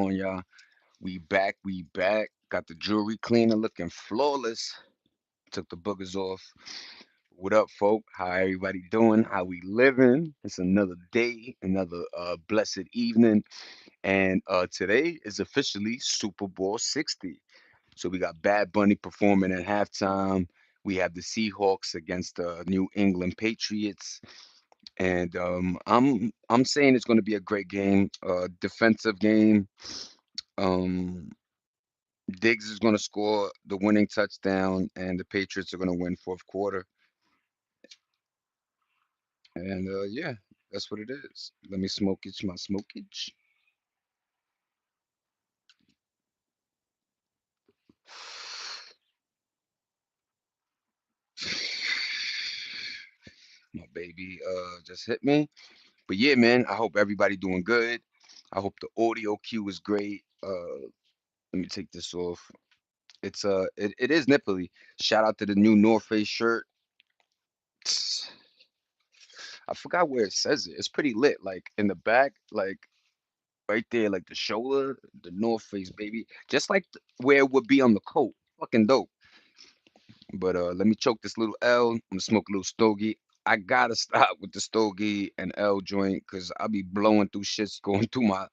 on, y'all? We back, we back. Got the jewelry cleaner looking flawless. Took the boogers off. What up, folk? How everybody doing? How we living? It's another day, another blessed evening, and today is officially Super Bowl 60. So we got Bad Bunny performing at halftime. We have the Seahawks against the New England Patriots, and I'm saying it's going to be a great game, defensive game. Um, Diggs is going to score the winning touchdown, and the Patriots are going to win fourth quarter. And yeah, that's what it is. Let me smoke it, my smokage. My baby just hit me. But yeah, man, I hope everybody doing good. I hope the audio cue is great. Let me take this off. It is nipply. Shout out to the new North Face shirt. I forgot where it says it. It's pretty lit. Like in the back, like right there, like the shoulder, the North Face, baby. Just like where it would be on the coat. Fucking dope. But let me choke this little L. I'm gonna smoke a little stogie. I gotta stop with the stogie and L joint because I'll be blowing through shits going through my,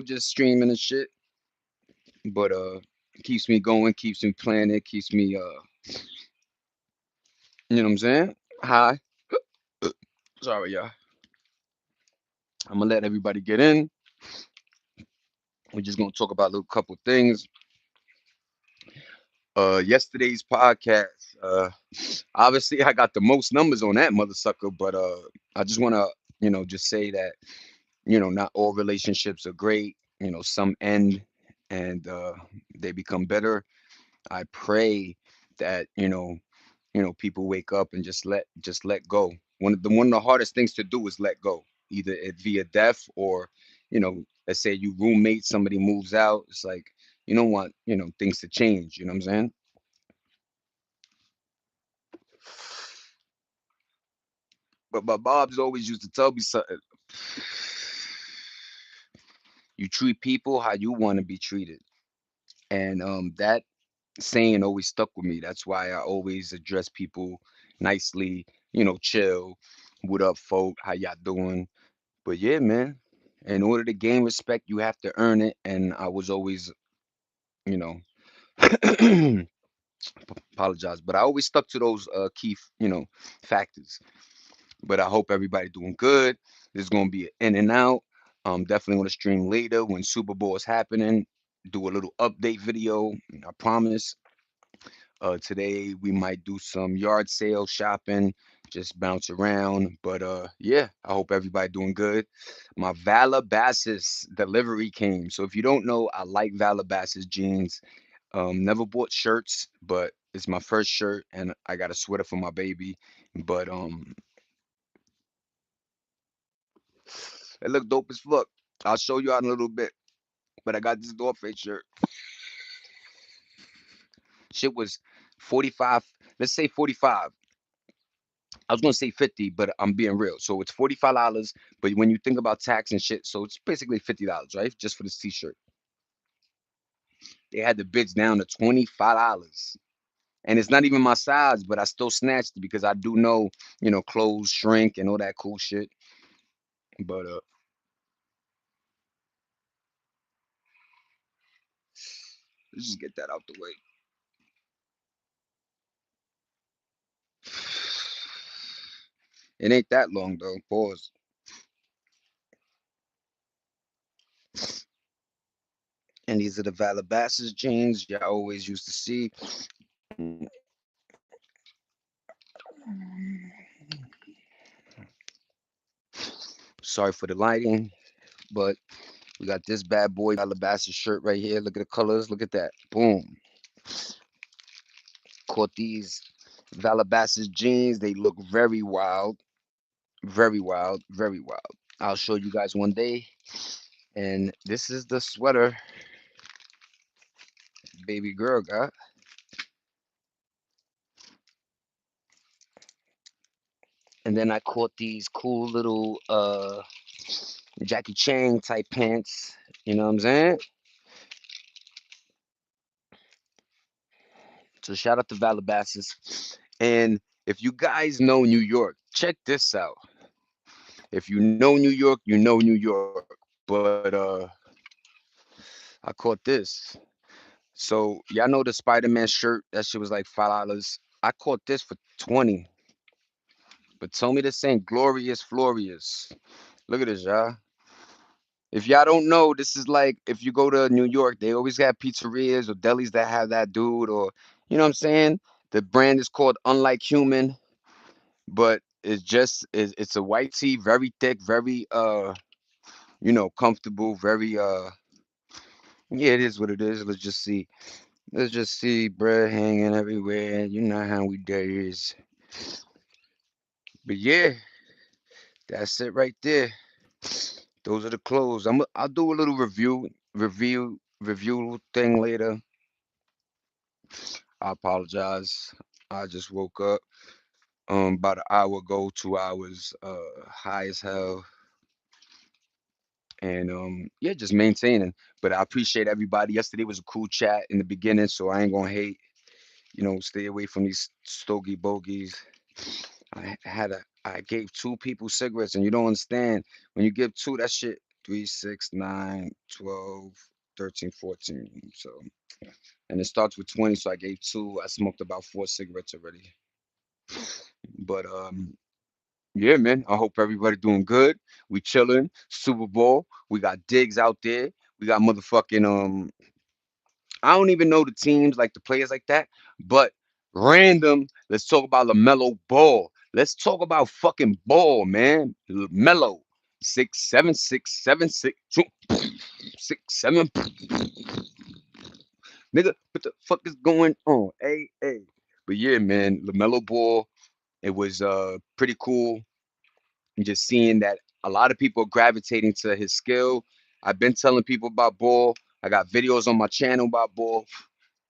just streaming and shit. But keeps me going, keeps me planning, keeps me you know what I'm saying? Hi. Sorry, y'all. I'm gonna let everybody get in. We're just gonna talk about a little couple things. Yesterday's podcast. Obviously I got the most numbers on that mother sucker, but I just wanna, just say that, not all relationships are great. Some end and they become better. I pray that, people wake up and just let go. One of the hardest things to do is let go, either it via death or, let's say you roommate, somebody moves out. It's like you don't want, things to change. You know what I'm saying? But my Bob's always used to tell me something. You treat people how you want to be treated, and that saying always stuck with me. That's why I always address people nicely. Chill. What up, folk? How y'all doing? But yeah, man, in order to gain respect, you have to earn it. And I was always, you know, apologize, but I always stuck to those key, factors. But I hope everybody doing good. There's gonna be an in and out. Definitely gonna stream later when Super Bowl is happening. Do a little update video. I promise. Today we might do some yard sale shopping, just bounce around. But yeah, I hope everybody doing good. My Valabasas delivery came. So if you don't know, I like Valabasas jeans. Never bought shirts, but it's my first shirt, and I got a sweater for my baby. But it look dope as fuck. I'll show you out in a little bit. But I got this North Face shirt. Shit was 45. Let's say 45. I was gonna say 50, but I'm being real. So it's $45. But when you think about tax and shit, so it's basically $50, right? Just for this t-shirt. They had the bids down to $25. And it's not even my size, but I still snatched it because I do know, clothes shrink and all that cool shit. But let's just get that out the way. It ain't that long though. Pause. And these are the Valabasas jeans y'all always used to see. Sorry for the lighting, but we got this bad boy Alabasta shirt right here. Look at the colors. Look at that. Boom. Caught these Valabasas jeans. They look very wild. Very wild. Very wild. I'll show you guys one day. And this is the sweater baby girl got. And then I caught these cool little Jackie Chan type pants. You know what I'm saying? So shout out to Calabasas. And if you guys know New York, check this out. If you know New York, you know New York. But I caught this. So y'all know the Spider-Man shirt? That shit was like $5. I caught this for 20. But tell me this ain't glorious Florious. Look at this, y'all. If y'all don't know, this is like if you go to New York, they always have pizzerias or delis that have that dude, or you know what I'm saying? The brand is called Unlike Human, but it's a white tee, very thick, very comfortable, very yeah, it is what it is. Let's just see. Let's just see bread hanging everywhere. You know how we days. But yeah, that's it right there. Those are the clothes. I'll do a little review thing later. I apologize. I just woke up about an hour ago, 2 hours, high as hell. And yeah, just maintaining. But I appreciate everybody. Yesterday was a cool chat in the beginning, so I ain't gonna hate. Stay away from these stogie bogeys. I gave two people cigarettes, and you don't understand. When you give two, that shit 3, 6, 9, 12, 13, 14. So and it starts with 20, so I gave two. I smoked about 4 cigarettes already. But yeah, man. I hope everybody doing good. We chilling. Super Bowl. We got Diggs out there. We got motherfucking I don't even know the teams like the players like that, but random. Let's talk about LaMelo Ball. Let's talk about fucking ball, man. LaMelo. 6'7", 6'7", 6'2", 6'7". Nigga, what the fuck is going on? Hey, hey. But yeah, man, LaMelo Ball. It was pretty cool. And just seeing that a lot of people are gravitating to his skill. I've been telling people about Ball. I got videos on my channel about Ball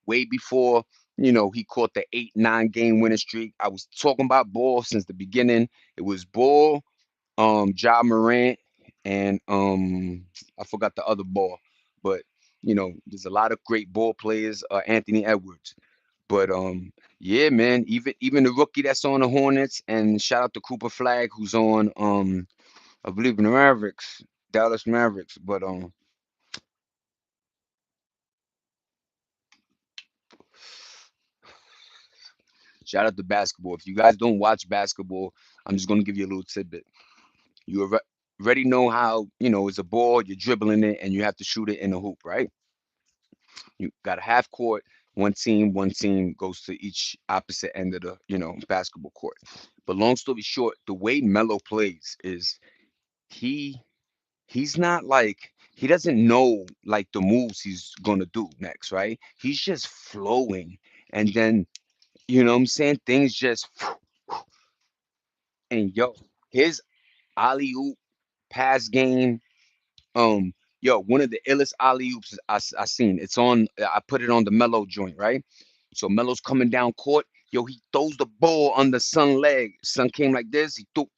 way before, he caught the 8, 9 game winning streak. I was talking about Ball since the beginning. It was Ball, Ja Morant, and I forgot the other ball. But there's a lot of great ball players, Anthony Edwards. But yeah, man, even the rookie that's on the Hornets, and shout out to Cooper Flag who's on I believe in the Mavericks, Dallas Mavericks. But shout out to basketball. If you guys don't watch basketball, I'm just gonna give you a little tidbit. You already know how it's a ball, you're dribbling it, and you have to shoot it in a hoop, right? You got a half court, one team goes to each opposite end of the basketball court. But long story short, the way Melo plays is he he's not like he doesn't know like the moves he's gonna do next, right? He's just flowing, and then what I'm saying, things just and yo, his alley oop pass game. Um, Yo, one of the illest alley oops I seen. It's on. I put it on the Mellow joint, right? So Mello's coming down court. Yo, he throws the ball on the Sun leg. Sun came like this. He threw,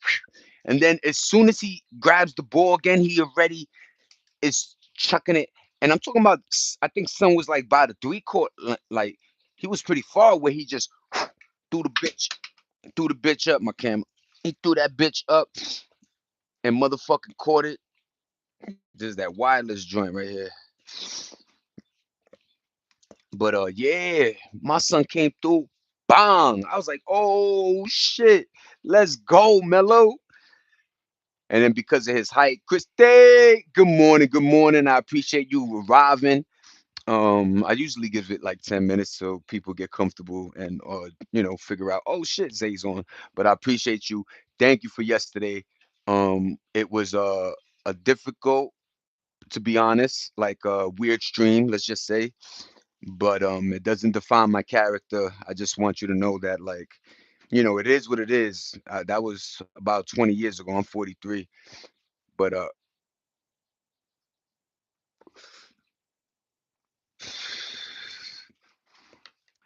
and then as soon as he grabs the ball again, he already is chucking it. And I'm talking about. I think Sun was like by the 3 court, like he was pretty far where he just threw the bitch, threw the bitch up. My camera. He threw that bitch up and motherfucking caught it. There's that wireless joint right here. But yeah, my son came through. Bang! I was like, oh shit, let's go, Mello. And then because of his height, Christy, good morning, good morning. I appreciate you arriving. I usually give it like 10 minutes so people get comfortable and figure out, oh shit, Zay's on. But I appreciate you. Thank you for yesterday. It was a difficult, to be honest, like a weird stream, let's just say. But it doesn't define my character. I just want you to know that, like, it is what it is. That was about 20 years ago. I'm 43. But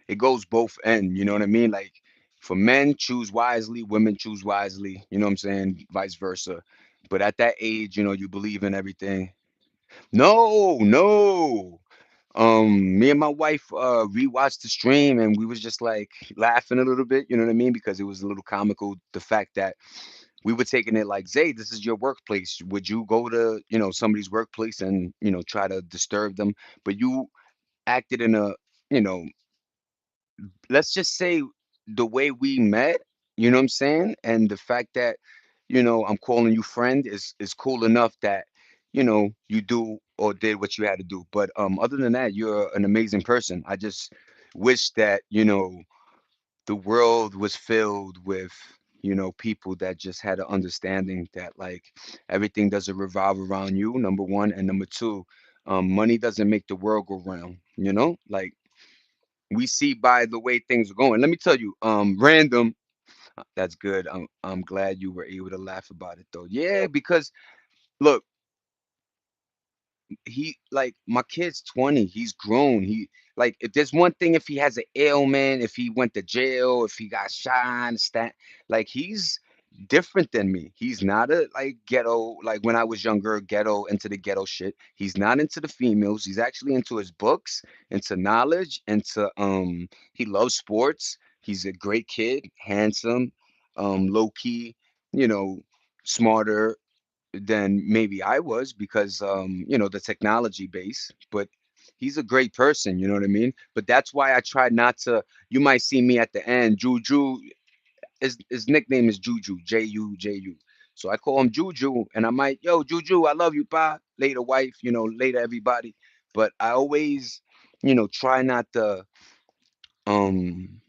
it goes both end, you know what I mean? Like for men, choose wisely, women choose wisely, you know what I'm saying? Vice versa. But at that age, you believe in everything. No, no. Me and my wife rewatched the stream and we was just like laughing a little bit, you know what I mean? Because it was a little comical the fact that we were taking it like, Zay, this is your workplace. Would you go to, somebody's workplace and, try to disturb them? But you acted in a, you know, let's just say the way we met, you know what I'm saying? And the fact that, I'm calling you friend is cool enough that, you do or did what you had to do. But other than that, you're an amazing person. I just wish that, the world was filled with, people that just had an understanding that like everything doesn't revolve around you, number one, and number two, money doesn't make the world go round, like we see by the way things are going. Let me tell you, random. That's good. I'm glad you were able to laugh about it though. Yeah, because look, he like my kid's 20. He's grown. He like if there's one thing, if he has an ailment, if he went to jail, if he got shot, like he's different than me. He's not a like ghetto, like when I was younger, ghetto into the ghetto shit. He's not into the females. He's actually into his books, into knowledge, into he loves sports. He's a great kid, handsome, low key, you know, smarter than maybe I was because the technology base, but he's a great person, you know what I mean? But that's why I try not to. You might see me at the end, Juju. His nickname is Juju, Juju. So I call him Juju, and I might, yo, Juju, I love you, pa. Later, wife, later, everybody. But I always, try not to um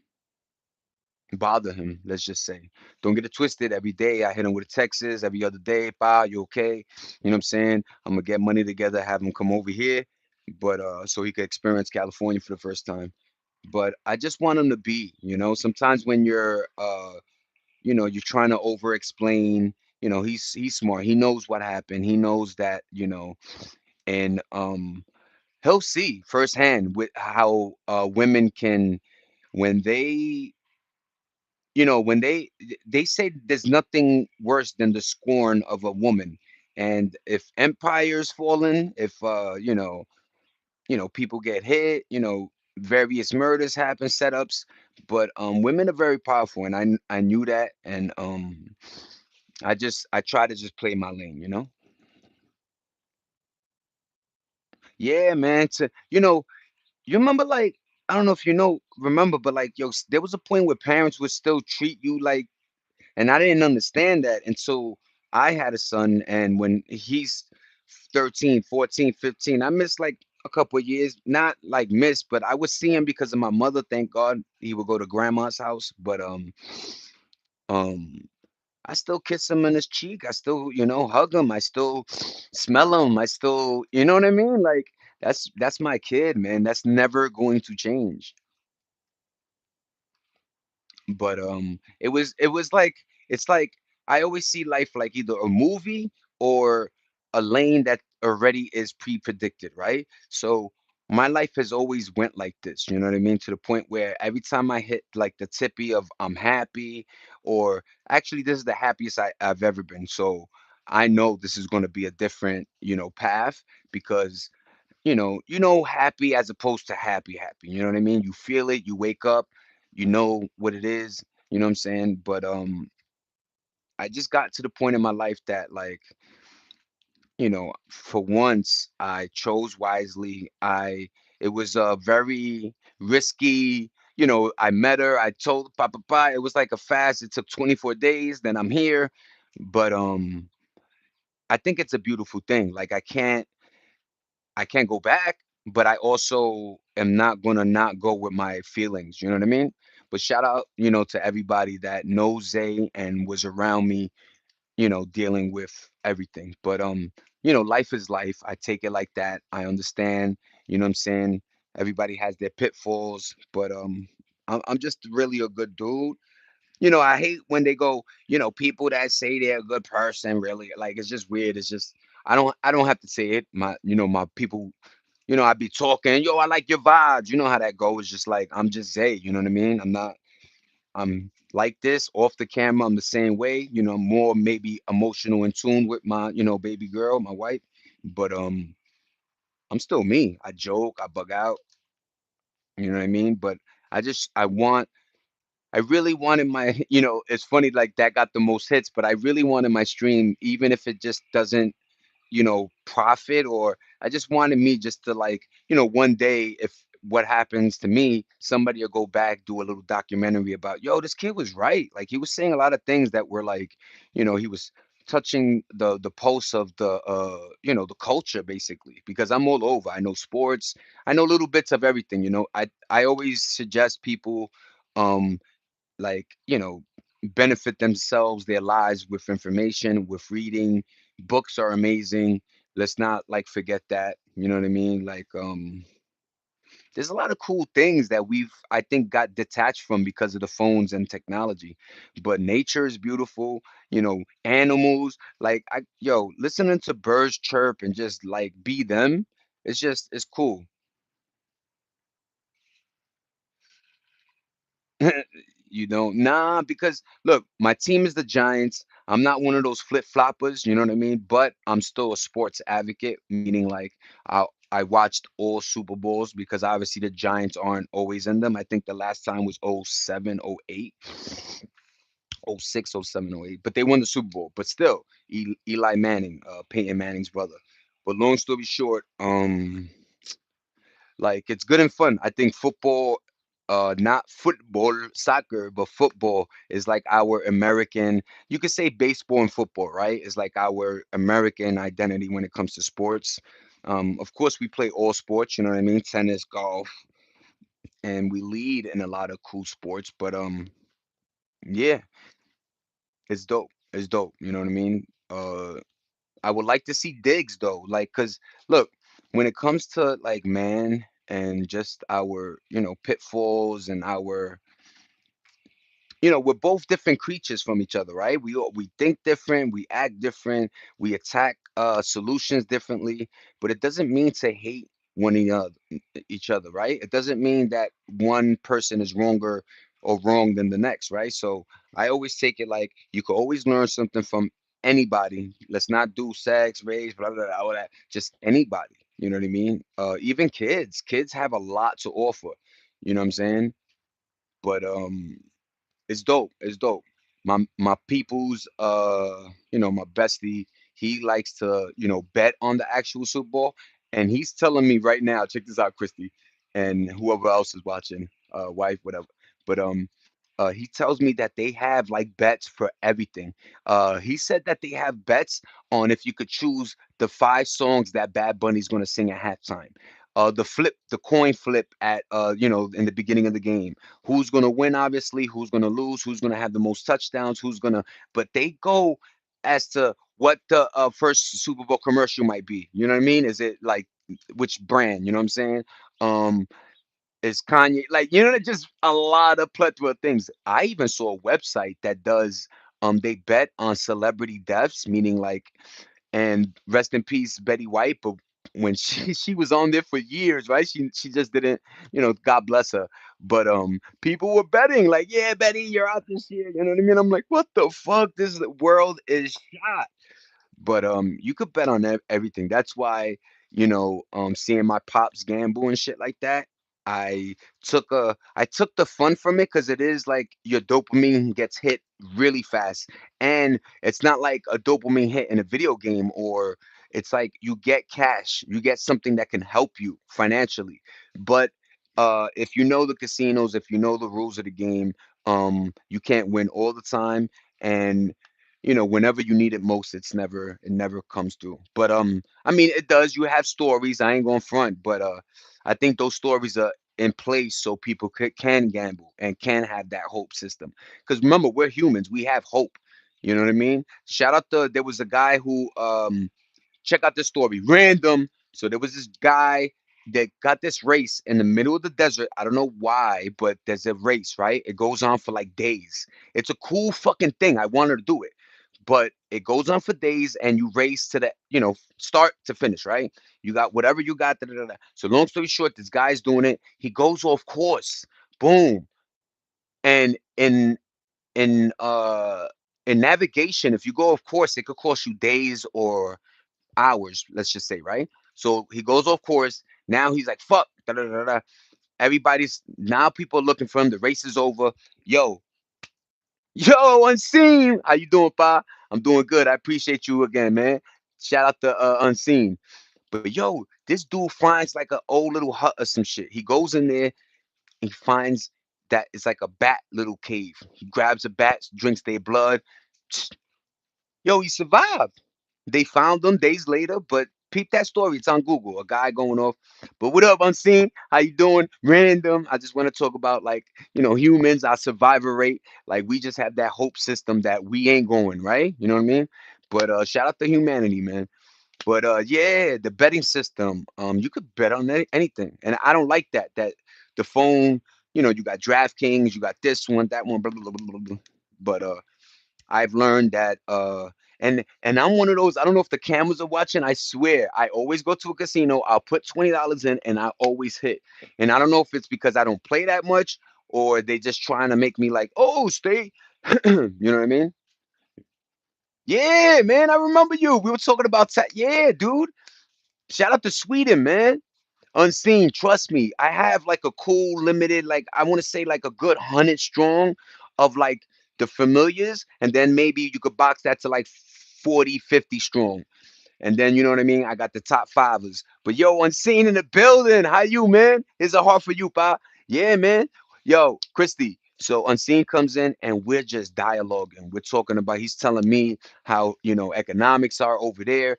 bother him. Let's just say, don't get it twisted. Every day I hit him with a Texas. Every other day, pa, you okay? You know what I'm saying? I'm gonna get money together, have him come over here, but so he could experience California for the first time. But I just want him to be. Sometimes when you're trying to over explain. He's smart. He knows what happened. He knows that. And he'll see firsthand with how women can when they say there's nothing worse than the scorn of a woman. And if empires fallen, if people get hit, various murders happen, setups, but women are very powerful, and I knew that, and I try to just play my lane, Yeah, man. You remember like I don't know if remember, but like there was a point where parents would still treat you like. And I didn't understand that until I had a son. And when he's 13, 14, 15, I missed like a couple of years. Not like missed, but I would see him because of my mother. Thank God he would go to grandma's house. But um I still kiss him on his cheek. I still, hug him. I still smell him. I still, you know what I mean? Like that's my kid, man. That's never going to change. But it was like it's like I always see life like either a movie or a lane that already is pre-predicted, right? So my life has always went like this, you know what I mean? To the point where every time I hit like the tippy of I'm happy, or actually this is the happiest I've ever been. So I know this is going to be a different, path, because happy as opposed to happy, happy. You know what I mean? You feel it, you wake up, you know what it is, you know what I'm saying? But I just got to the point in my life that like, for once I chose wisely. It was a very risky, I met her, I told Papa Papa, it was like a fast. It took 24 days, then I'm here. But I think it's a beautiful thing. Like I can't go back, but I also am not gonna not go with my feelings. You know what I mean? But shout out, to everybody that knows Zay and was around me, dealing with everything. But life is life. I take it like that. I understand. You know what I'm saying? Everybody has their pitfalls, but I'm just really a good dude. I hate when they go, people that say they're a good person, really, like it's just weird. It's just I don't have to say it. My people, I be talking, yo, I like your vibes. You know how that goes. Just like I'm just Zay, you know what I mean? I'm like this off the camera. I'm the same way, more maybe emotional in tune with my, baby girl, my wife. But I'm still me. I joke, I bug out, you know what I mean? But I want I really wanted my, it's funny like that got the most hits, but I really wanted my stream, even if it just doesn't, profit, or I just wanted me just to like, one day if what happens to me, somebody will go back, do a little documentary about, yo, this kid was right. Like he was saying a lot of things that were like, he was touching the pulse of the culture basically, because I'm all over. I know sports, I know little bits of everything, I always suggest people um like benefit themselves, their lives with information, with reading. Books are amazing. Let's not like forget that, you know what I mean? Like there's a lot of cool things that we've, I think, got detached from because of the phones and technology. But nature is beautiful, animals, like listening to birds chirp and just like be them, it's cool. Nah, because look, my team is the Giants. I'm not one of those flip-floppers, you know what I mean? But I'm still a sports advocate, meaning like I watched all Super Bowls because obviously the Giants aren't always in them. I think the last time was '07, '08, '06, '07, '08. But they won the Super Bowl. But still, Eli Manning, Peyton Manning's brother. But long story short, like it's good and fun. I think football, not football, soccer, but football is like our American. You could say baseball and football, right? Is like our American identity when it comes to sports. Of course, we play all sports. You know what I mean? Tennis, golf, and we lead in a lot of cool sports. But yeah, it's dope. It's dope. You know what I mean? I would like to see digs though, like, cause look, when it comes to like man and just our, pitfalls and our, we're both different creatures from each other, right? We think different, we act different, we attack solutions differently, but it doesn't mean to hate each other, right? It doesn't mean that one person is wronger or wrong than the next, right? So I always take it like you could always learn something from anybody. Let's not do sex, race, blah blah blah, all that. Just anybody. You know what I mean? Even kids. Kids have a lot to offer. You know what I'm saying? But it's dope. It's dope. My people's my bestie, he likes to, bet on the actual Super Bowl. And he's telling me right now, check this out, Christy, and whoever else is watching, wife, whatever. But he tells me that they have like bets for everything. He said that they have bets on if you could choose the 5 songs that Bad Bunny's gonna sing at halftime. The coin flip at in the beginning of the game, who's going to win, obviously, who's going to lose, who's going to have the most touchdowns, but they go as to what the first Super Bowl commercial might be. You know what I mean? Is it like which brand? You know what I'm saying? Um, is Kanye like, just a lot of plethora of things. I even saw a website that does, they bet on celebrity deaths, meaning like, and rest in peace Betty White, but when she was on there for years, right? She just didn't, God bless her. But people were betting like, yeah, Betty, you're out this year. You know what I mean? I'm like, what the fuck? This world is shot. But you could bet on everything. That's why, seeing my pops gamble and shit like that, I I took the fun from it because it is like your dopamine gets hit really fast. And it's not like a dopamine hit in a video game, or it's like you get cash, you get something that can help you financially. But if you know the casinos, if you know the rules of the game, you can't win all the time. And whenever you need it most, it never comes through. But I mean, it does. You have stories. I ain't going front, but I think those stories are in place so people can gamble and can have that hope system. Because remember, we're humans. We have hope. You know what I mean? Shout out there was a guy who check out this story. Random. So there was this guy that got this race in the middle of the desert. I don't know why, but there's a race, right? It goes on for like days. It's a cool fucking thing. I wanted to do it. But it goes on for days and you race to the, start to finish, right? You got whatever you got. Da, da, da, da. So long story short, this guy's doing it. He goes off course. Boom. And in navigation, if you go off course, it could cost you days or hours, let's just say, right? So he goes off course. Now he's like, fuck. Da, da, da, da. Everybody's now people are looking for him. The race is over. Yo, yo, Unseen. How you doing, Pa? I'm doing good. I appreciate you again, man. Shout out to Unseen. But yo, this dude finds like an old little hut or some shit. He goes in there. He finds that it's like a bat little cave. He grabs a bat, drinks their blood. Yo, he survived. They found him days later, but peep that story. It's on Google. A guy going off. But what up, Unseen? How you doing? Random. I just want to talk about like, humans, our survivor rate. Like we just have that hope system that we ain't going, right? You know what I mean? But shout out to humanity, man. But yeah, the betting system. You could bet on anything. And I don't like that. That the phone, you got DraftKings, you got this one, that one, blah blah blah blah blah. Blah. But I've learned that and I'm one of those, I don't know if the cameras are watching. I swear, I always go to a casino, I'll put $20 in and I always hit. And I don't know if it's because I don't play that much or they just trying to make me like, oh, stay. You know what I mean? Yeah, man, I remember you. We were talking about yeah, dude. Shout out to Sweden, man. Unseen, trust me. I have like a cool limited, like I want to say like a good 100 strong of like the familiars, and then maybe you could box that to like 40, 50 strong. And then you know what I mean? I got the top fivers. But yo, Unseen in the building. How you, man? It's a heart for you, pa. Yeah, man. Yo, Christy. So Unseen comes in and we're just dialoguing. We're talking about he's telling me how, economics are over there,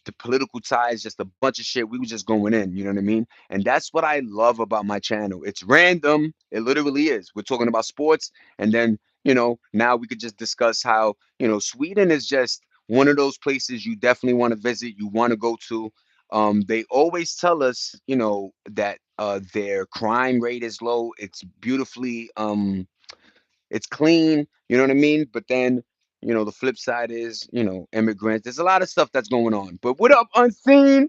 the political ties, just a bunch of shit. We were just going in, you know what I mean? And that's what I love about my channel. It's random. It literally is. We're talking about sports, and then, now we could just discuss how, Sweden is just one of those places you definitely want to visit, you want to go to. They always tell us, that their crime rate is low. It's beautifully, it's clean. You know what I mean? But then, the flip side is, immigrants. There's a lot of stuff that's going on. But what up, Unseen?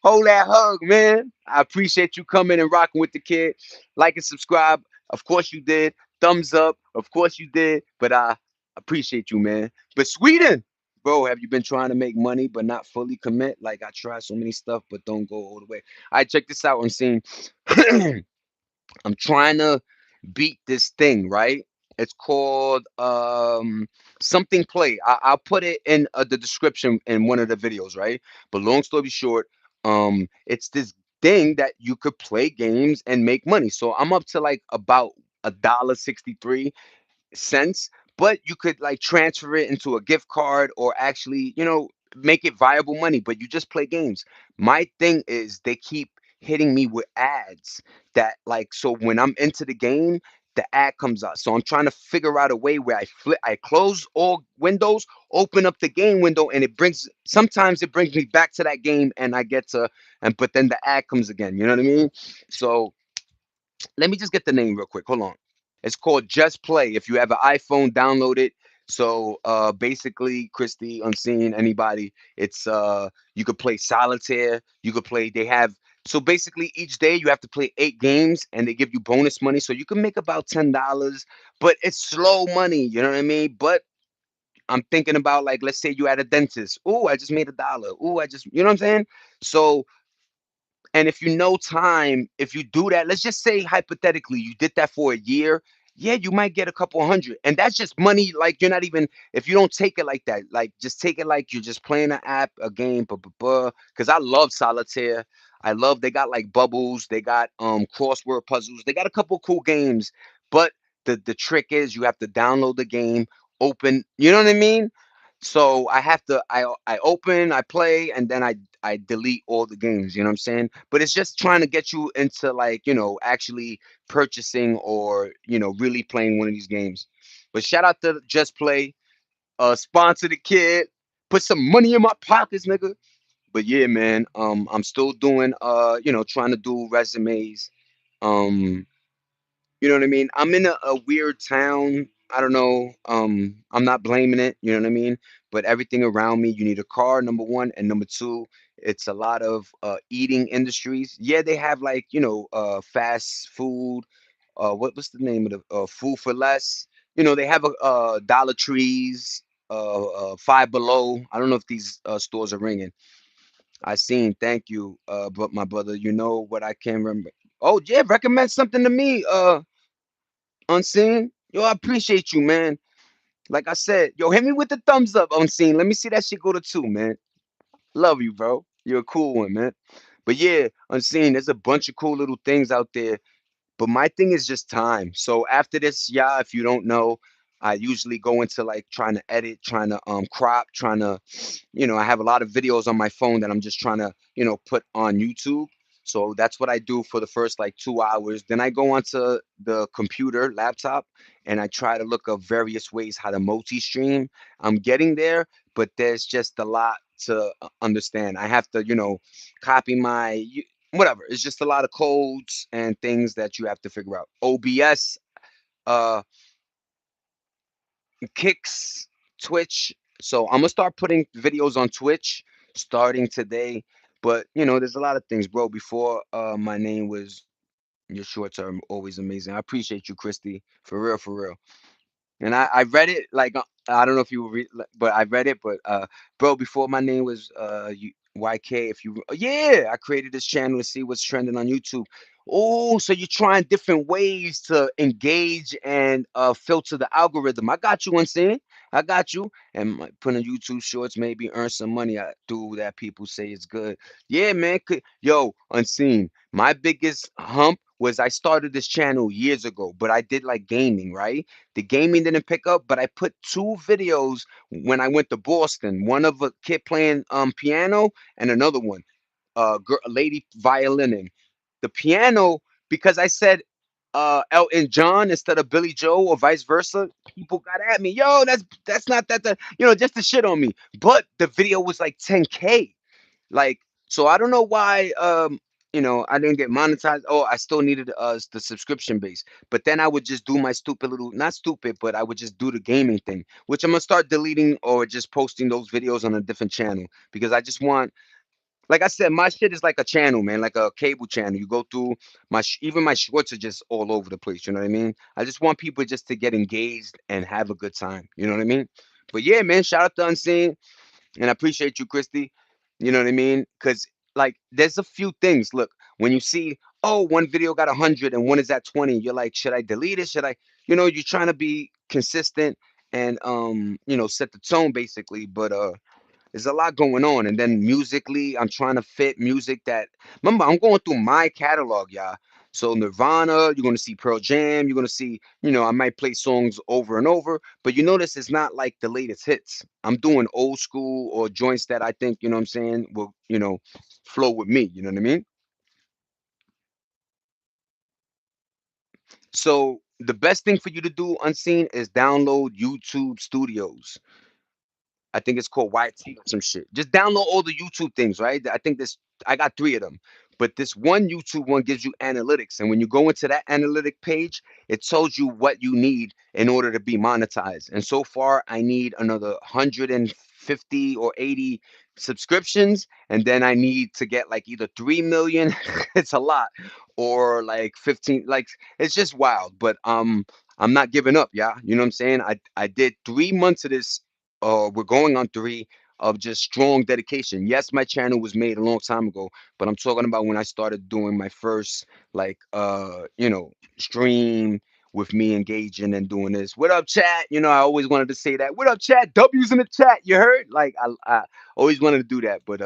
Hold that hug, man. I appreciate you coming and rocking with the kid. Like and subscribe. Of course you did. Thumbs up. Of course you did. But I appreciate you, man. But Sweden, bro, have you been trying to make money but not fully commit? Like I try so many stuff but don't go all the way. I check this out on scene. I'm trying to beat this thing, right? It's called something play. I'll put it in the description in one of the videos, right? But long story short, it's this thing that you could play games and make money. So I'm up to like about $1.63, but you could like transfer it into a gift card or actually, make it viable money, but you just play games. My thing is they keep hitting me with ads that like so when I'm into the game, the ad comes out. So I'm trying to figure out a way where I close all windows, open up the game window, and it brings sometimes it brings me back to that game and I get to and but then the ad comes again. You know what I mean? So let me just get the name real quick. Hold on. It's called Just Play. If you have an iPhone, download it. So basically, Christy, Unseen, anybody, it's you could play solitaire. You could play. They have so basically each day you have to play 8 games and they give you bonus money. So you can make about $10, but it's slow money. You know what I mean? But I'm thinking about like let's say you at a dentist. Oh, I just made $1. Oh, I just you know what I'm saying? So and if you know time, if you do that, let's just say hypothetically you did that for a year, yeah, you might get a couple hundred. And that's just money. Like you're not even if you don't take it like that, like just take it like you're just playing an app, a game, because I love solitaire. I love they got like bubbles, they got crossword puzzles, they got a couple cool games, but the trick is you have to download the game, open, you know what I mean? So I have to I open, I play, and then I delete all the games, you know what I'm saying? But it's just trying to get you into like, actually purchasing or, really playing one of these games. But shout out to Just Play, sponsor the kid, put some money in my pockets, nigga. But yeah, man, I'm still doing trying to do resumes. Um you know what I mean? I'm in a weird town. I don't know. I'm not blaming it. You know what I mean? But everything around me, you need a car, number one, and number two, it's a lot of eating industries. Yeah, they have like fast food. What's the name of the food for less? They have a Dollar Trees, Five Below. I don't know if these stores are ringing. I seen. Thank you, but my brother, you know what I can remember. Oh yeah, recommend something to me, unseen. Yo, I appreciate you, man. Like I said, yo, hit me with the thumbs up, unseen. Let me see that shit go to 2, man. Love you, bro. You're a cool one, man. But yeah, unseen. There's a bunch of cool little things out there. But my thing is just time. So after this, yeah, if you don't know, I usually go into like trying to edit, trying to crop, trying to, I have a lot of videos on my phone that I'm just trying to, put on YouTube. So that's what I do for the first like 2 hours. Then I go onto the computer, laptop, and I try to look up various ways how to multi-stream. I'm getting there, but there's just a lot to understand. I have to, copy whatever. It's just a lot of codes and things that you have to figure out. OBS, uh, Kicks, Twitch. So I'm gonna start putting videos on Twitch starting today. But there's a lot of things, bro. Before my name was your short term, always amazing. I appreciate you, Christy, for real, for real. And I read it like I don't know if you read, but I read it. But bro, before my name was YK. If you yeah, I created this channel to see what's trending on YouTube. Oh, so you're trying different ways to engage and filter the algorithm. I got you, Unseen. I got you. And putting YouTube shorts maybe earn some money. I do that. People say it's good. Yeah, man. Yo, Unseen. My biggest hump was I started this channel years ago, but I did like gaming, right? The gaming didn't pick up, but I put 2 videos when I went to Boston. One of a kid playing piano and another one, a lady violining. The piano, because I said Elton John instead of Billy Joe or vice versa, people got at me. Yo, that's not that, just to shit on me. But the video was like 10K. Like, so I don't know why I didn't get monetized. Oh, I still needed the subscription base. But then I would just do my stupid little not stupid, but I would just do the gaming thing, which I'm gonna start deleting or just posting those videos on a different channel because I just want like I said, my shit is like a channel, man, like a cable channel. You go through even my shorts are just all over the place. You know what I mean? I just want people just to get engaged and have a good time. You know what I mean? But yeah, man, shout out to Unseen. And I appreciate you, Christy. You know what I mean? Because like, there's a few things. Look, when you see, oh, one video got 100 and one is at 20, you're like, should I delete it? Should I? You're trying to be consistent and set the tone basically. But there's a lot going on. And then musically, I'm trying to fit music that remember, I'm going through my catalog, y'all. So Nirvana, you're gonna see Pearl Jam, you're gonna see, I might play songs over and over, but you notice it's not like the latest hits. I'm doing old school or joints that I think, what I'm saying, will, flow with me, you know what I mean? So the best thing for you to do, Unseen, is download YouTube Studios. I think it's called YT or some shit. Just download all the YouTube things, right? I think I got 3 of them. But this one YouTube one gives you analytics. And when you go into that analytic page, it tells you what you need in order to be monetized. And so far, I need another 150 or 80 subscriptions. And then I need to get like either 3 million, it's a lot, or like 15. Like, it's just wild. But I'm not giving up, yeah. You know what I'm saying? I did 3 months of this we're going on 3 of just strong dedication. Yes, my channel was made a long time ago, but I'm talking about when I started doing my first like stream with me engaging and doing this. What up, chat? I always wanted to say that. What up, chat? W's in the chat. You heard? Like I always wanted to do that, but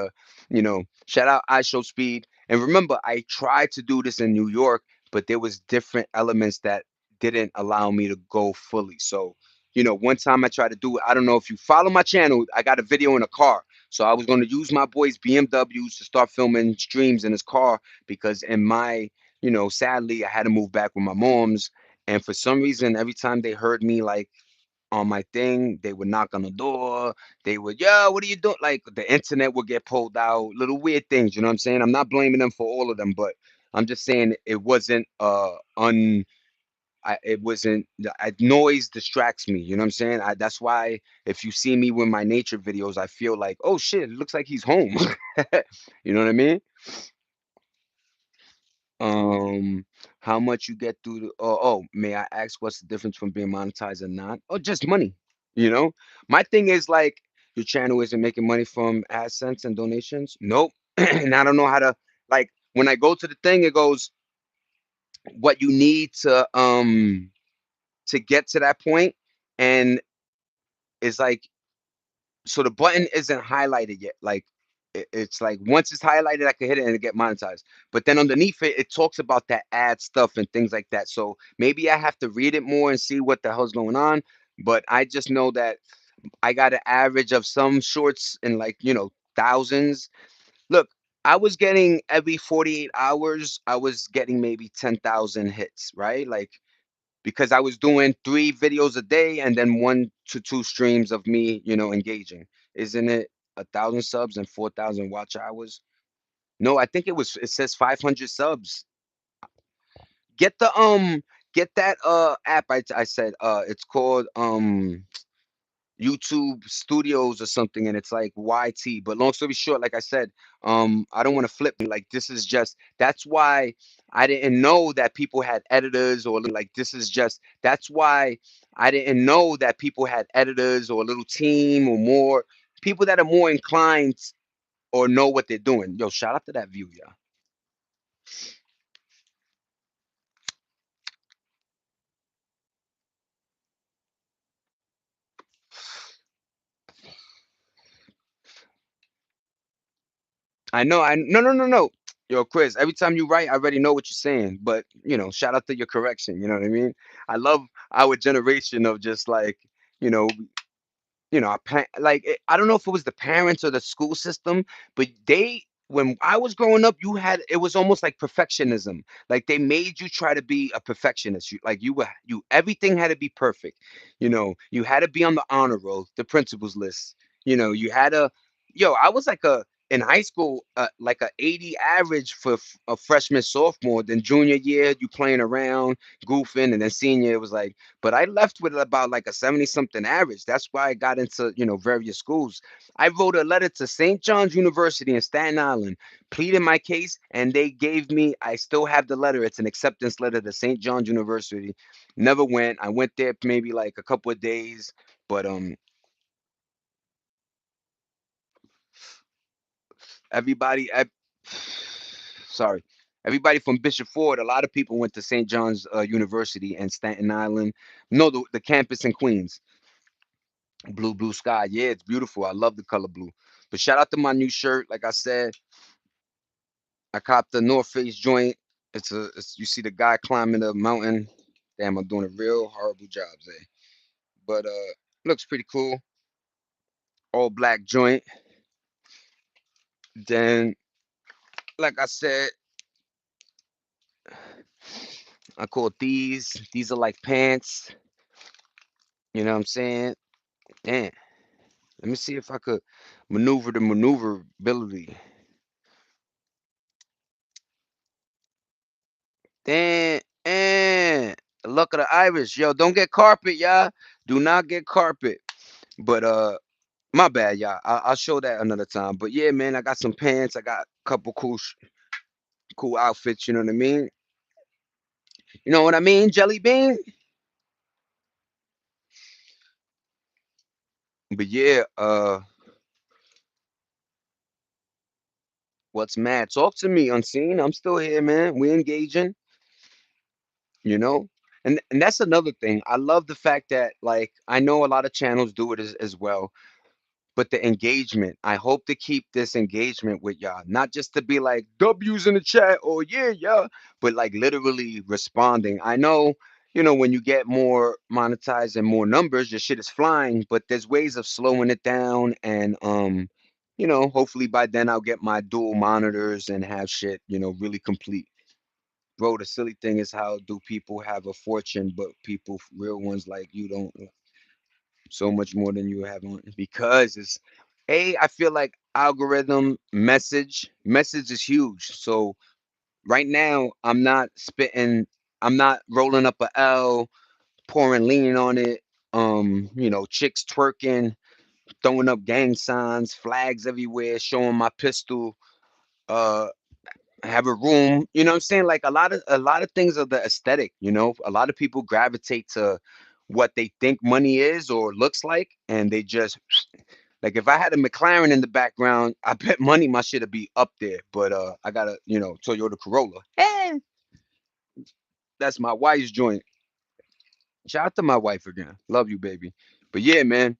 shout out I Show Speed. And remember, I tried to do this in New York, but there was different elements that didn't allow me to go fully. So one time I tried to do it. I don't know if you follow my channel. I got a video in a car. So I was going to use my boy's BMWs to start filming streams in his car because in my, sadly, I had to move back with my mom's. And for some reason, every time they heard me like on my thing, they would knock on the door. They would, yo, what are you doing? Like the internet would get pulled out, little weird things. You know what I'm saying? I'm not blaming them for all of them, but I'm just saying it wasn't it wasn't noise distracts me, you know what I'm saying? That's why if you see me with my nature videos, I feel like, oh shit, it looks like he's home. You know what I mean? um how much you get through may I ask what's the difference from being monetized and not? Oh, just money. you know my thing is like, your channel isn't making money from AdSense and donations? Nope. and I don't know how to, like, when I go to the thing, it goes what you need to get to that point, and it's like, so the button isn't highlighted yet. Like, it's like once it's highlighted, I can hit it and it get monetized. But then underneath it, it talks about that ad stuff and things like that. So maybe I have to read it more and see what the hell's going on. But I just know that I got an average of some shorts in, like, thousands. Look, I was getting every 48 hours, I was getting maybe 10,000 hits, right? Like, because I was doing 3 videos a day and then 1 to 2 streams of me, engaging. Isn't it 1,000 subs and 4,000 watch hours? No, I think it says 500 subs. Get the get that app I said, it's called YouTube Studios or something, and it's like YT. But long story short, like I said, I don't want to flip. Like, this is just, that's why I didn't know that people had editors, or like, this is just, that's why I didn't know that people had editors or a little team or more people that are more inclined or know what they're doing. Yo, shout out to that view, yeah. I know. I No, no, no, no. Yo, Chris, every time you write, I already know what you're saying. But shout out to your correction. You know what I mean? I love our generation of just like, you know, like, I don't know if it was the parents or the school system, but when I was growing up, it was almost like perfectionism. Like, they made you try to be a perfectionist. Everything had to be perfect. You had to be on the honor roll, the principal's list. You had to, I was like in high school, like a 80 average for a freshman, sophomore. Then junior year, you playing around, goofing, and then senior, it was like, but I left with about like a 70 something average. That's why I got into, various schools. I wrote a letter to St. John's University in Staten Island, pleading my case, and they gave me, I still have the letter. It's an acceptance letter to St. John's University. Never went. I went there maybe like a couple of days, but everybody, sorry. Everybody from Bishop Ford, a lot of people went to St. John's University and Staten Island. No, the campus in Queens. Blue sky. Yeah, it's beautiful. I love the color blue. But shout out to my new shirt. Like I said, I copped the North Face joint. You see the guy climbing the mountain. Damn, I'm doing a real horrible job there. But looks pretty cool. All black joint. Then, like I said, I call these. These are like pants. You know what I'm saying? Damn. Let me see if I could maneuver the maneuverability. Damn, and luck of the Irish. Yo, don't get carpet, y'all. Do not get carpet. But my bad, y'all. I'll show that another time. But yeah, man, I got some pants. I got a couple cool outfits. You know what I mean? You know what I mean, Jelly Bean? But yeah, what's mad? Talk to me, Unseen. I'm still here, man. We engaging. You know. And that's another thing. I love the fact that, like, I know a lot of channels do it as well. But the engagement, I hope to keep this engagement with y'all, not just to be like W's in the chat or yeah, yeah, but like literally responding. I know, when you get more monetized and more numbers, your shit is flying, but there's ways of slowing it down. And hopefully by then I'll get my dual monitors and have shit, really complete. Bro, the silly thing is, how do people have a fortune, but people, real ones like you, don't? So much more than you have on, because I feel like algorithm message is huge. So right now I'm not rolling up a L, pouring lean on it, chicks twerking, throwing up gang signs, flags everywhere, showing my pistol, uh have a room, you know what I'm saying? Like, a lot of things are the aesthetic, a lot of people gravitate to what they think money is or looks like, and they just Like if I had a McLaren in the background, I bet money my shit'd be up there. But I got a Toyota Corolla. That's my wife's joint. Shout out to my wife again. Love you, baby. But yeah, man,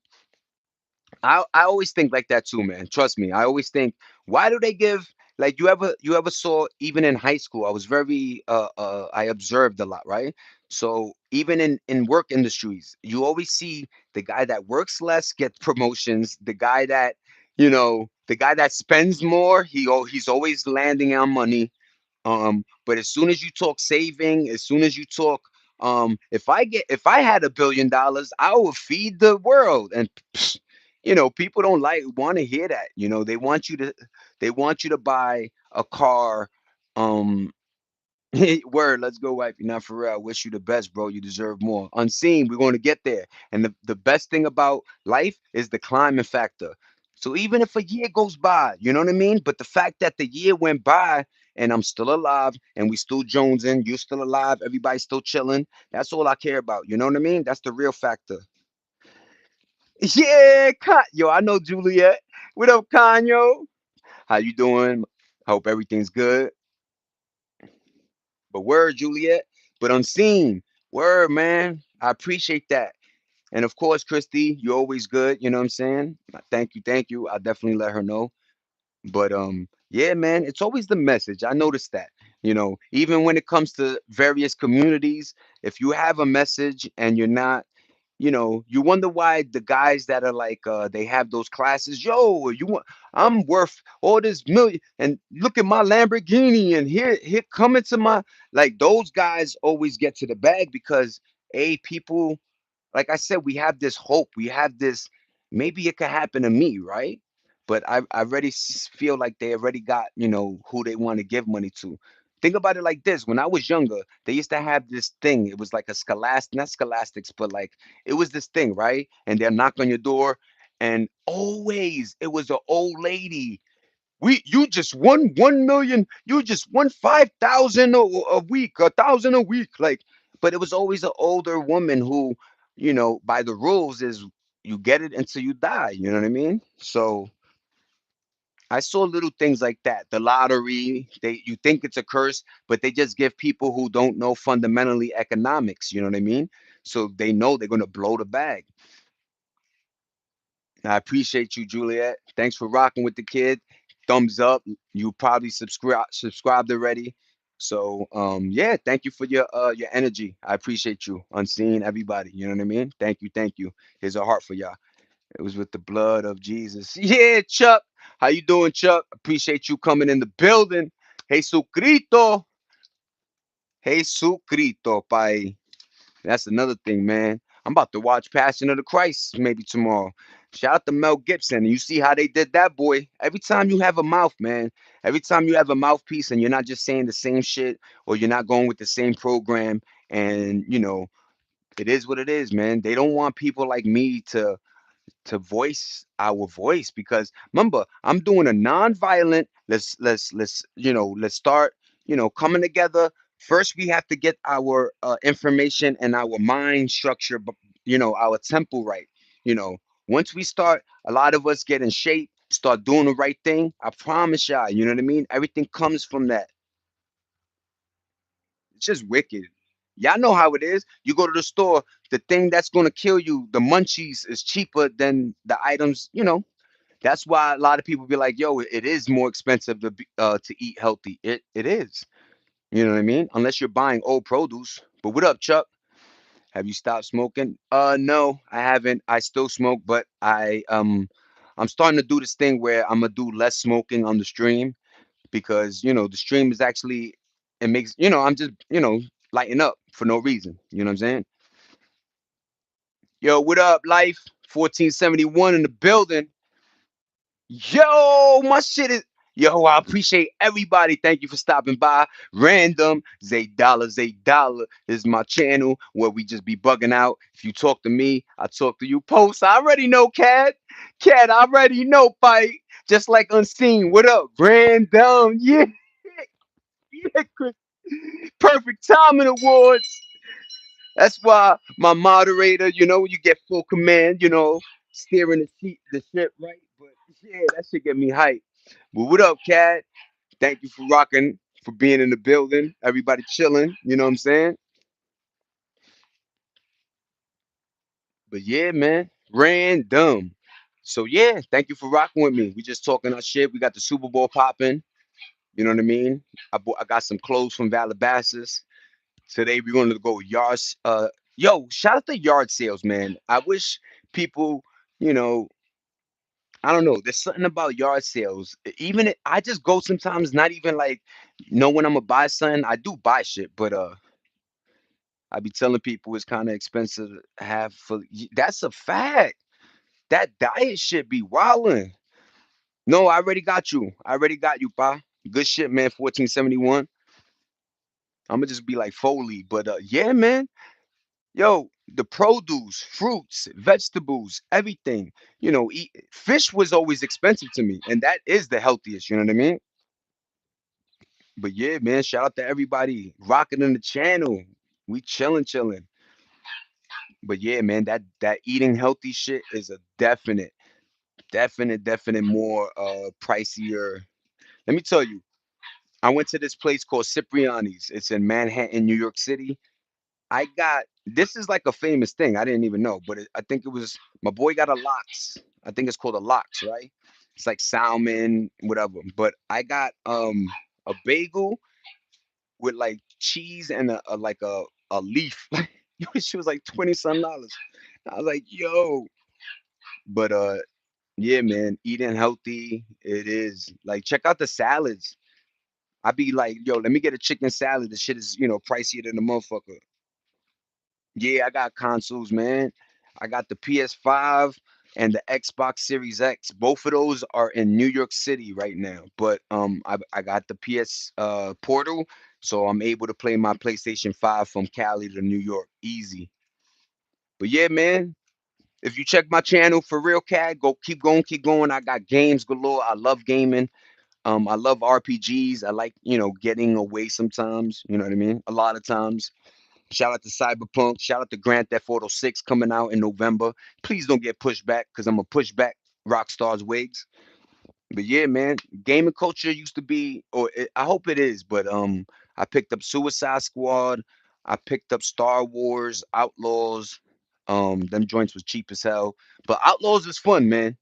I always think like that too, man. Trust me. I always think, why do they give, like, you ever saw, even in high school, I was very I observed a lot, right? So even in work industries, you always see the guy that works less gets promotions. The guy that spends more, he's always landing on money. But as soon as you talk saving, as soon as you talk, if I had $1 billion, I would feed the world. And people don't want to hear that. They want you to buy a car. Um, Word, let's go, wifey. Not for real. I wish you the best, bro. You deserve more. Unseen, we're going to get there. And the best thing about life is the climbing factor. So even if a year goes by, you know what I mean? But the fact that the year went by and I'm still alive and we still jonesing, you're still alive, everybody's still chilling. That's all I care about. You know what I mean? That's the real factor. Yeah, yo, I know Juliet. What up, Kanyo? How you doing? Hope everything's good. But word, Juliet. But unseen. Word, man. I appreciate that. And of course, Christy, you're always good. You know what I'm saying? Thank you, thank you. I'll definitely let her know. But yeah, man, it's always the message. I noticed that. Even when it comes to various communities, if you have a message and you're not, you wonder why the guys that are like they have those classes, yo, I'm worth all this million and look at my Lamborghini and here coming to my, like, those guys always get to the bag because people, like I said, we have this hope. We have this, maybe it could happen to me, right? But I already feel like they already got, who they want to give money to. Think about it like this. When I was younger, they used to have this thing. It was like a scholastic, not scholastics, but like it was this thing, right? And they'll knock on your door. And always it was an old lady. You just won 1 million, you just won 5,000 a week, 1,000 a week, like. But it was always an older woman who, by the rules is you get it until you die, you know what I mean? So I saw little things like that. The lottery, you think it's a curse, but they just give people who don't know fundamentally economics, you know what I mean? So they know they're going to blow the bag. I appreciate you, Juliet. Thanks for rocking with the kid. Thumbs up. You probably subscribed already. So yeah, thank you for your energy. I appreciate you. Unseen, everybody. You know what I mean? Thank you, thank you. Here's a heart for y'all. It was with the blood of Jesus. Yeah, Chuck. How you doing, Chuck? Appreciate you coming in the building. Jesucristo. Jesucristo, pai. That's another thing, man. I'm about to watch Passion of the Christ maybe tomorrow. Shout out to Mel Gibson. You see how they did that, boy. Every time you have a mouth, man, every time you have a mouthpiece and you're not just saying the same shit or you're not going with the same program, and it is what it is, man. They don't want people like me to voice our voice because remember, I'm doing a non-violent, let's start, coming together. First we have to get our information and our mind structure, our temple right. you know Once we start, a lot of us get in shape, start doing the right thing, I promise y'all, you know what I mean, everything comes from that. It's just wicked. Y'all know how it is. You go to the store, the thing that's going to kill you, the munchies, is cheaper than the items. That's why a lot of people be like, "Yo, it is more expensive to eat healthy." It is. You know what I mean? Unless you're buying old produce. But what up, Chuck? Have you stopped smoking? No, I haven't. I still smoke, but I'm starting to do this thing where I'm gonna do less smoking on the stream because the stream is actually, it makes, I'm just lighting up for no reason. You know what I'm saying? Yo, what up, life? 1471 in the building. Yo, my shit is. Yo, I appreciate everybody. Thank you for stopping by. Random Zay Dollar is my channel where we just be bugging out. If you talk to me, I talk to you. Post, I already know, Cat. Cat, I already know, fight. Just like Unseen. What up, Random? Yeah, yeah, Chris. Perfect timing awards. That's why my moderator, you get full command. steering the ship right. But yeah, that shit get me hyped. But what up, Cat? Thank you for rocking, for being in the building. Everybody chilling. You know what I'm saying? But yeah, man, random. So yeah, thank you for rocking with me. We just talking our shit. We got the Super Bowl popping. You know what I mean? I got some clothes from Calabasas. Today we're going to go yards. Yo, shout out to yard sales, man. I wish people, you know, I don't know. There's something about yard sales. I just go sometimes, not even like know when I'm gonna buy something. I do buy shit, but I be telling people it's kind of expensive to have for. That's a fact. That diet shit be wildin'. No, I already got you. I already got you, pa. Good shit, man. 1471. I'm gonna just be like Foley, but yeah, man. Yo, the produce, fruits, vegetables, everything. Fish was always expensive to me, and that is the healthiest. You know what I mean? But yeah, man. Shout out to everybody rocking in the channel. We chilling, chilling. But yeah, man. That eating healthy shit is a definite more pricier. Let me tell you. I went to this place called Cipriani's. It's in Manhattan, New York City. I got this is like a famous thing. I didn't even know, but I think it was my boy got a lox. I think it's called a lox, right? It's like salmon, whatever. But I got a bagel with like cheese and a leaf. She was like 20 some dollars. I was like, yo, but yeah, man, eating healthy. It is like check out the salads. I be like, yo, let me get a chicken salad. The shit is, pricier than the motherfucker. Yeah, I got consoles, man. I got the PS5 and the Xbox Series X. Both of those are in New York City right now. But I got the PS Portal, so I'm able to play my PlayStation 5 from Cali to New York. Easy. But yeah, man. If you check my channel for real, cat, go keep going, keep going. I got games galore. I love gaming. I love RPGs. I like, getting away sometimes. You know what I mean? A lot of times. Shout out to Cyberpunk. Shout out to Grand Theft Auto 6 coming out in November. Please don't get pushed back because I'm going to push back Rockstar's wigs. But yeah, man, gaming culture used to be, I hope it is, but I picked up Suicide Squad. I picked up Star Wars, Outlaws. Them joints was cheap as hell. But Outlaws is fun, man.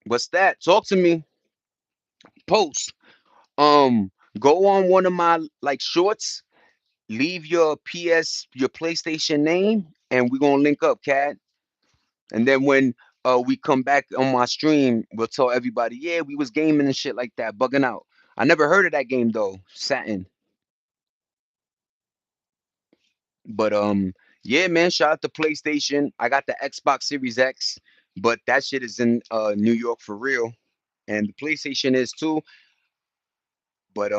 What's that? Talk to me. Post. Um, Go on one of my like shorts. Leave your PlayStation name, and we're gonna link up, cat. And then when we come back on my stream, we'll tell everybody, yeah, we was gaming and shit like that, bugging out. I never heard of that game though, Satin. But yeah, man, shout out to PlayStation. I got the Xbox Series X, but that shit is in New York for real. And the PlayStation is too. But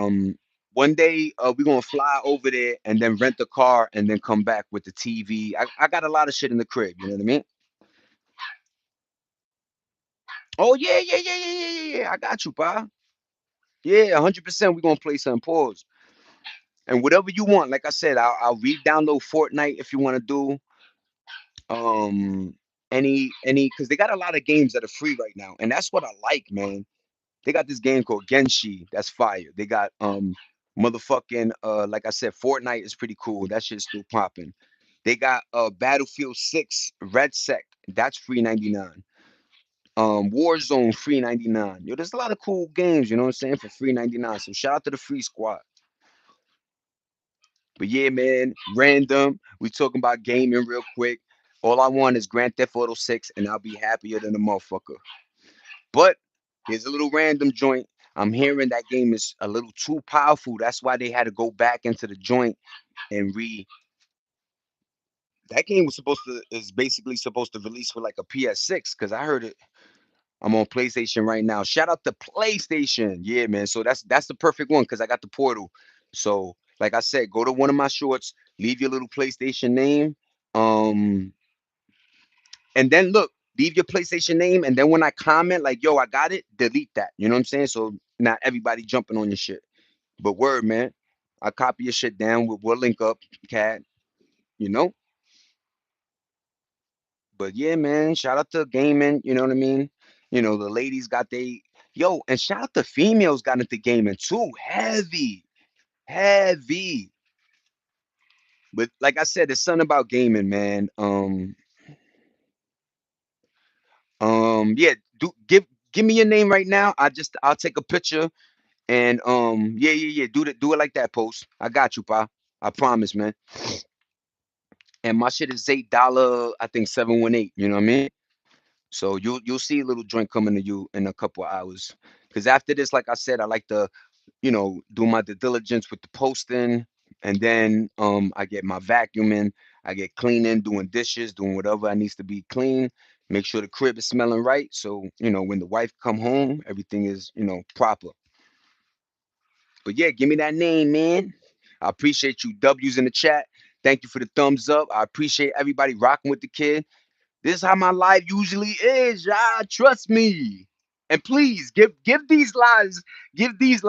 one day we're gonna fly over there and then rent a car and then come back with the TV. I got a lot of shit in the crib, you know what I mean? Oh yeah, yeah, yeah, yeah, yeah, yeah, yeah. I got you, pa. Yeah, 100%. We're gonna play some pause. And whatever you want, like I said, I'll re-download Fortnite if you want to do um any because they got a lot of games that are free right now, and that's what I like, man. They got this game called Genshi that's fire. They got motherfucking like I said, Fortnite is pretty cool. That shit's still popping. They got Battlefield 6 Red Sec. That's free 99. Warzone free 99. Yo, there's a lot of cool games, you know what I'm saying, for free 99. So shout out to the free squad. But yeah, man, random. We talking about gaming real quick. All I want is Grand Theft Auto 6, and I'll be happier than a motherfucker. But here's a little random joint. I'm hearing that game is a little too powerful. That's why they had to go back into the joint and re. That game was supposed to is basically supposed to release for like a PS6 because I heard it. I'm on PlayStation right now. Shout out to PlayStation. Yeah, man. So that's the perfect one because I got the portal. So like I said, go to one of my shorts, leave your little PlayStation name. Um, and then look, leave your PlayStation name, and then when I comment, like, yo, I got it, delete that. You know what I'm saying? So not everybody jumping on your shit. But word, man. I copy your shit down. We'll link up, cat, you know? But yeah, man, shout out to gaming. You know what I mean? The ladies got they yo, and shout out to females got into gaming too. Heavy, heavy. But like I said, there's something about gaming, man. Yeah, give me your name right now. I'll take a picture and yeah, yeah, yeah. Do it like that, post. I got you, pa. I promise, man. And my shit is $8, I think 718. You know what I mean? So you'll see a little joint coming to you in a couple of hours. Cause after this, like I said, I like to, do my due diligence with the posting, and then I get my vacuuming, I get cleaning, doing dishes, doing whatever I needs to be clean. Make sure the crib is smelling right. So, when the wife come home, everything is, proper. But yeah, give me that name, man. I appreciate you W's in the chat. Thank you for the thumbs up. I appreciate everybody rocking with the kid. This is how my life usually is, y'all. Trust me. And please give these lives, let these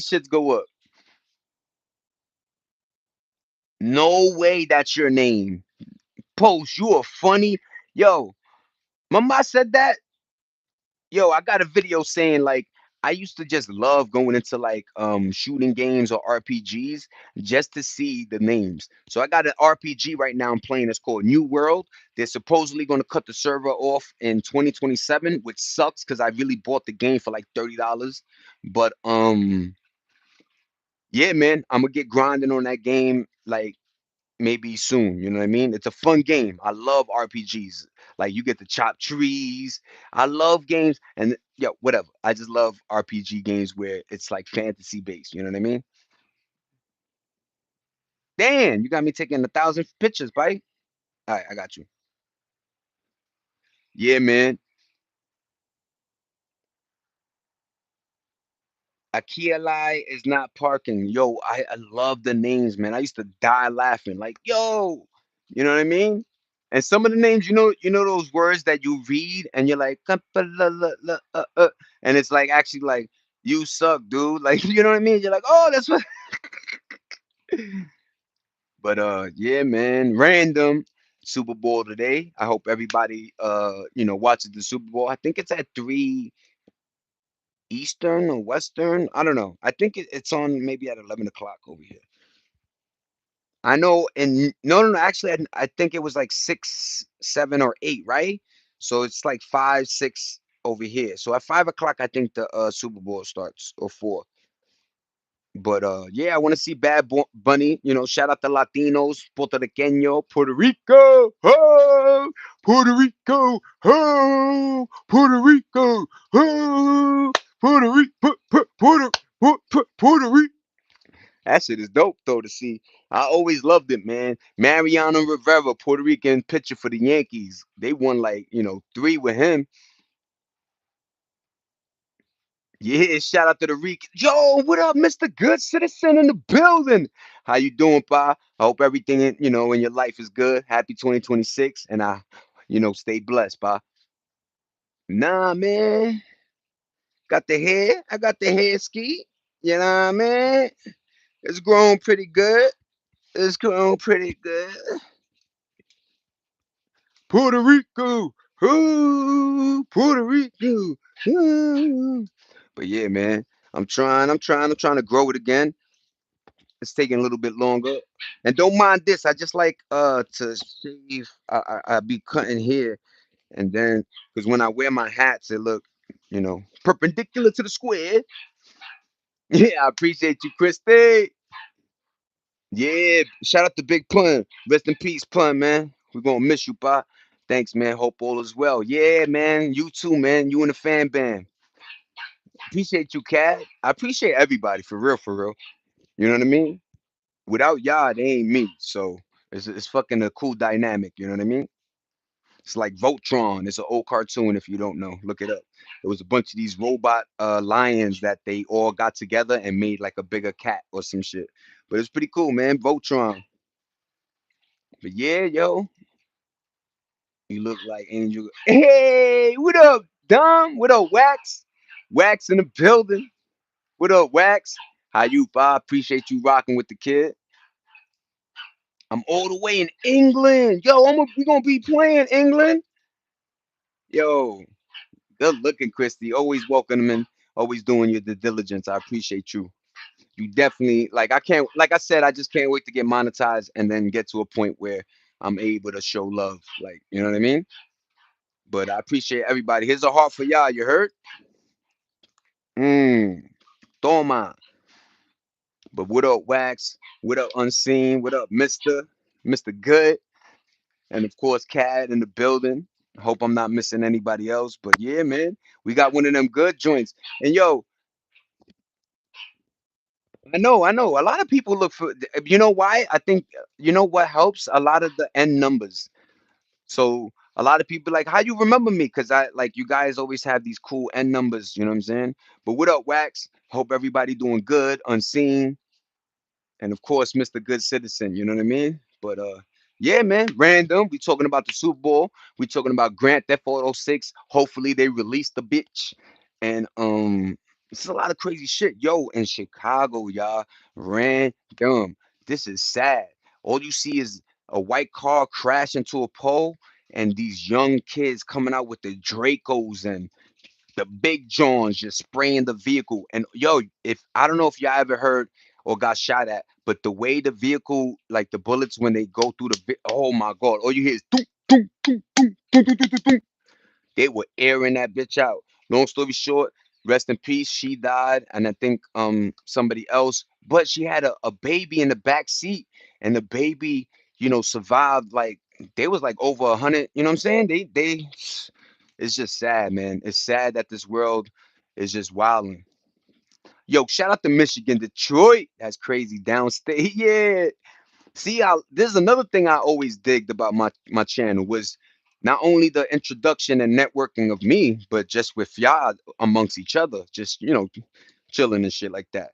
shits go up. No way that's your name. Post, you are funny. Yo, mama said that. Yo, I got a video saying like I used to just love going into like shooting games or RPGs just to see the names. So I got an RPG right now I'm playing. It's called New World. They're supposedly going to cut the server off in 2027, which sucks because I really bought the game for like $30. But yeah, man, I'm gonna get grinding on that game like maybe soon. You know what I mean? It's a fun game. I love RPGs. Like you get to chop trees. I love games and yeah, whatever. I just love RPG games where it's like fantasy based. You know what I mean? Damn, you got me taking 1,000 pictures, buddy. All right, I got you. Yeah, man. Akialai is not parking. Yo, I love the names, man. I used to die laughing. Like, yo, you know what I mean? And some of the names, those words that you read and you're like, and it's like actually like, you suck, dude. Like, you know what I mean? You're like, oh, that's what. But yeah, man, random Super Bowl today. I hope everybody watches the Super Bowl. I think it's at 3 Eastern or Western. I don't know. I think it's on maybe at 11 o'clock over here. I know, and no, no, no. Actually, I think it was like 6, 7, or 8, right? So it's like 5, 6 over here. So at 5 o'clock, I think the Super Bowl starts, or 4. But yeah, I want to see Bunny. Shout out to Latinos, Puerto Riqueño, Puerto Rico, oh, Puerto Rico, oh, Puerto Rico, oh, Puerto Rico, Puerto Rico. That shit is dope though to see. I always loved it, man. Mariano Rivera, Puerto Rican pitcher for the Yankees. They won like 3 with him. Yeah, shout out to the Rican. Yo, what up, Mr. Good Citizen in the building? How you doing, pa? I hope everything in your life is good. Happy 2026, and stay blessed, pa. Nah, man, got the hair. I got the hair ski. You know what I mean? It's grown pretty good. It's grown pretty good. Puerto Rico, ooh, Puerto Rico. Ooh. But yeah, man, I'm trying to grow it again. It's taking a little bit longer, and don't mind this. I just like to shave. I be cutting here, and then because when I wear my hats, it look perpendicular to the square. Yeah, I appreciate you, Christy. Yeah, shout out to Big Pun. Rest in peace, Pun, man. We're gonna miss you, pa. Thanks, man. Hope all is well. Yeah, man. You too, man. You and the fan band. Appreciate you, Cat. I appreciate everybody for real, for real. You know what I mean? Without y'all, they ain't me. So it's fucking a cool dynamic. You know what I mean? It's like Voltron. It's an old cartoon if you don't know. Look it up. It was a bunch of these robot lions that they all got together and made like a bigger cat or some shit. But it's pretty cool, man. Voltron. But yeah, yo, you look like Angel. Hey, what up, Dom? What up, Wax? Wax in the building. What up, Wax? How you, Bob? Appreciate you rocking with the kid. I'm all the way in England. Yo, we gonna be playing England. Yo, good looking, Christy. Always welcoming, always doing your due diligence. I appreciate you. You definitely like I can't like I said, I just can't wait to get monetized and then get to a point where I'm able to show love. Like, you know what I mean? But I appreciate everybody. Here's a heart for y'all. You heard? Toma. But what up, Wax? What up, Unseen? What up, Mr. Good? And of course, Cad in the building. Hope I'm not missing anybody else. But yeah, man, we got one of them good joints. And yo, I know. A lot of people look for, you know why? I think, you know what helps? A lot of the end numbers. So a lot of people like, how you remember me? Because I like you guys always have these cool end numbers, you know what I'm saying? But what up, Wax? Hope everybody doing good, Unseen. And of course, Mr. Good Citizen. You know what I mean? But yeah, man, random. We talking about the Super Bowl. We talking about Grand Theft Auto 6. Hopefully, they release the bitch. And it's a lot of crazy shit. Yo, in Chicago, y'all, random. This is sad. All you see is a white car crash into a pole, and these young kids coming out with the Dracos and the big Johns just spraying the vehicle. And yo, if I don't know if y'all ever heard or got shot at, but the way the vehicle, like the bullets when they go through oh my god, all you hear is doom, doom, doom, doom, doom, doom, doom, doom, doom. They were airing that bitch out. Long story short, rest in peace. She died, and I think somebody else, but she had a baby in the back seat, and the baby, survived. Like they was like over 100. You know what I'm saying? They. It's just sad, man. It's sad that this world is just wilding. Yo, shout out to Michigan, Detroit. That's crazy. Downstate, yeah. See, this is another thing I always digged about my channel was not only the introduction and networking of me, but just with y'all amongst each other, just chilling and shit like that.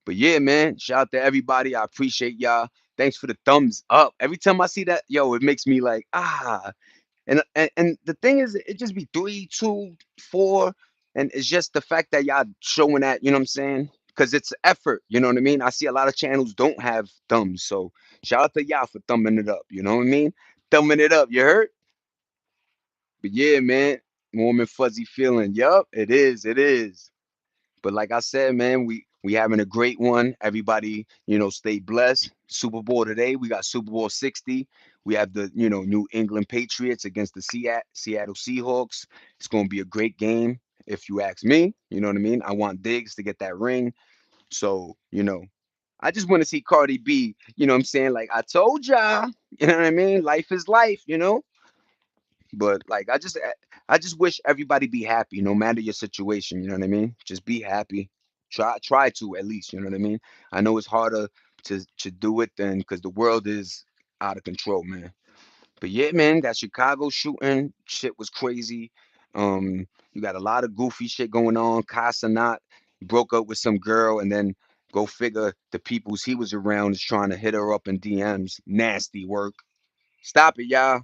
But yeah, man, shout out to everybody. I appreciate y'all. Thanks for the thumbs up. Every time I see that, yo, it makes me like and the thing is, it just be 3, 2, 4, and it's just the fact that y'all showing that, you know what I'm saying? Because it's effort, you know what I mean? I see a lot of channels don't have thumbs, so shout out to y'all for thumbing it up, you know what I mean? Thumbing it up, you heard? But yeah, man, warm and fuzzy feeling. Yup, it is, it is. But like I said, man, we having a great one. Everybody, stay blessed. Super Bowl today. We got Super Bowl 60. We have the, New England Patriots against the Seattle Seahawks. It's going to be a great game if you ask me. You know what I mean? I want Diggs to get that ring. So, I just want to see Cardi B, you know what I'm saying? Like I told y'all, you know what I mean? Life is life. But like I just wish everybody be happy no matter your situation, you know what I mean? Just be happy. Try to at least, you know what I mean? I know it's harder to do it than because the world is out of control, man. But yeah, man, that Chicago shooting shit was crazy. You got a lot of goofy shit going on. Casanat broke up with some girl and then go figure the peoples he was around is trying to hit her up in DMs. Nasty work. Stop it, y'all.